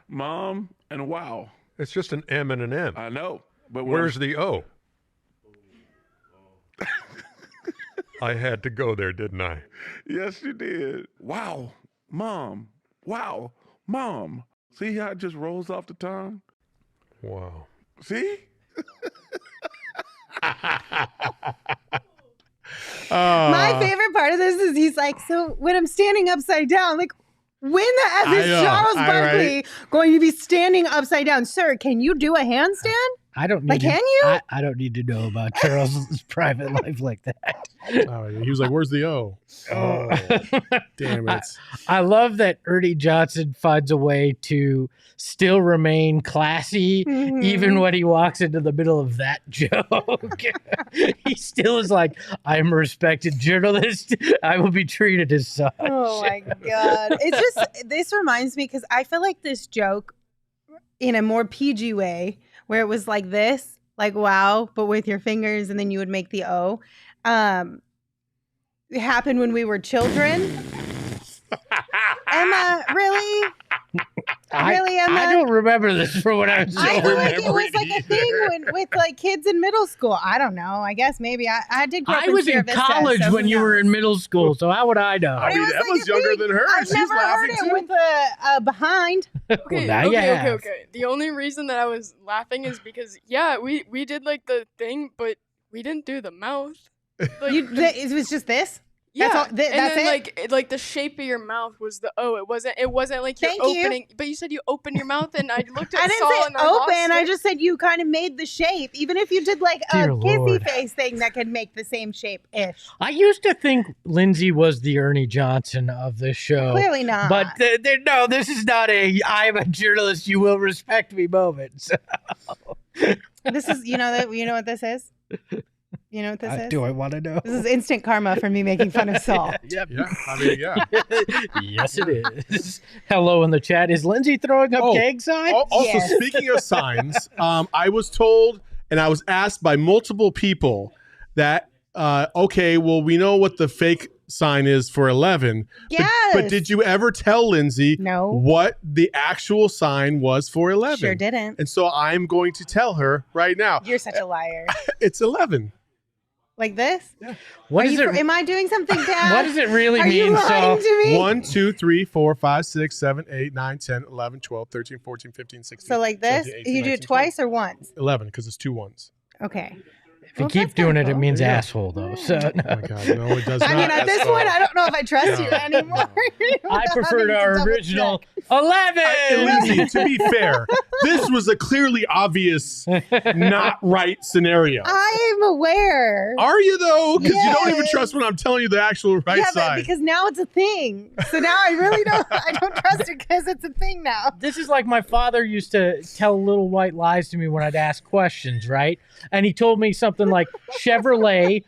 Mom and wow. It's just an M and an M. I know. But when Where's the O? I had to go there, didn't I? Yes, you did. Wow, mom. Wow, mom. See how it just rolls off the tongue? Wow. See? My favorite part of this is he's like, so when I'm standing upside down, like, when the F is Charles Barkley going to be standing upside down? Sir, can you do a handstand? I don't need Like, to, can you? I don't need to know about Charles's private life like that. Oh, he was like, where's the O? Oh, damn it. I love that Ernie Johnson finds a way to still remain classy Mhm. even when he walks into the middle of that joke. He still is like, I'm a respected journalist. I will be treated as such. Oh my God. It's just, this reminds me, because I feel like this joke in a more PG way, where it was like this, like wow, but with your fingers, and then you would make the O. It happened when we were children. Emma, really? Really, Emma? I don't remember this from when I was I feel like it remembering was like a thing with like kids in middle school. I don't know. I guess maybe I did grow up I was Sierra in Vista, college so when who you were knows? in middle school, so how would I know? I mean, It was Emma's like a younger thing. than her. I've She's never laughing heard it too. with a behind. Okay, now you have. okay. The only reason that I was laughing is because we did like the thing, but we didn't do the mouth. Like, It was just this. yeah, That's all- and that's then it? like the shape of your mouth was the O. It wasn't like you're Thank you. opening. But you said you open your mouth, and I looked at I didn't Saul say and I lost open. I it. just said you kind of made the shape. Even if you did like a Dear kissy Lord. face thing that could make the same shape ish. I used to think Lindsay was the Ernie Johnson of this show. Clearly not. But no, this is not a I'm a journalist, you will respect me moment. So, this is you know what this is? You know what this is? do I want to know? This is instant karma for me making fun of Saul. Yep. Yeah, I mean, yeah. Yes, it is. Hello in the chat. Is Lindsay throwing up gang signs? Also, Yes. speaking of signs, I was told and I was asked by multiple people that, okay, well, we know what the fake sign is for 11. Yes. But did you ever tell Lindsay No. what the actual sign was for 11? Sure didn't. And so I'm going to tell her right now. You're such a liar. It's 11. Like this? What Are is you, it? am I doing something bad? What does it really Are mean? you lying to me? 1, 2, 3, 4, 5, 6, 7, 8, 9, 10, 11, 12, 13, 14, 15, 16. So like this? 17, 18, You do 19, it twice or once? 11 because it's 2 ones. Okay. If you Well, keep that's kinda doing it, it cool. means Yeah. asshole, though. So Oh my God, no, it does not. I mean, at this point, I don't know if I trust you No. anymore. I preferred our original 11. Lindsay, to be fair, this was a clearly obvious not right scenario. I'm aware. Are you though? Because you don't even Yes. trust when I'm telling you the actual right Yeah, but side. because now it's a thing. So now I really don't. I don't trust it because it's a thing now. This is like my father used to tell little white lies to me when I'd ask questions, right? And he told me something like Chevrolet.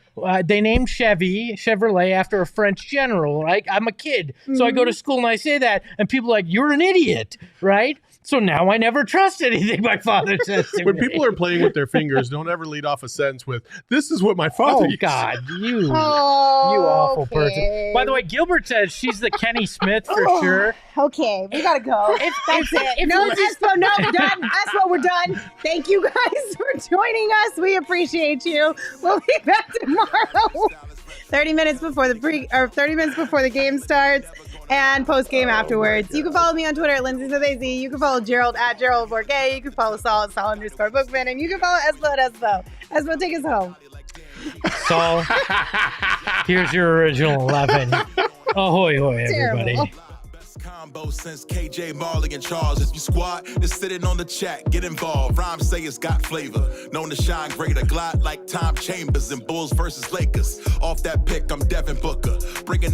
They named Chevrolet after a French general, right? I'm a kid. So I go to school and I say that, and people are like, you're an idiot, right? So now I never trust anything my father says to when me. people are playing with their fingers, don't ever lead off a sentence with, "This is what my father." Oh, used to God, you Oh, awful okay. person. By the way, Gilbert says she's the Kenny Smith for Oh, sure. Okay, we gotta go. That's it. No, Espo, no, we're done. Espo, we're done. Thank you guys for joining us. We appreciate you. We'll be back tomorrow. 30 minutes before the game starts. And post game afterwards. You can follow me on Twitter at Lindsay with AZ. You can follow Gerald at Gerald Bourget. You can follow Saul at Saul_Bookman. And you can follow Espo at Espo. Espo, take us home. Saul, here's your original 11. Ahoy, hoy, everybody. Terrible. Combo since KJ, Marley, and Charles. If you squat, just sitting on the chat, get involved. Rhyme say it's got flavor. Known to shine greater, glide like Tom Chambers in Bulls versus Lakers. Off that pick, I'm Devin Booker. Bringing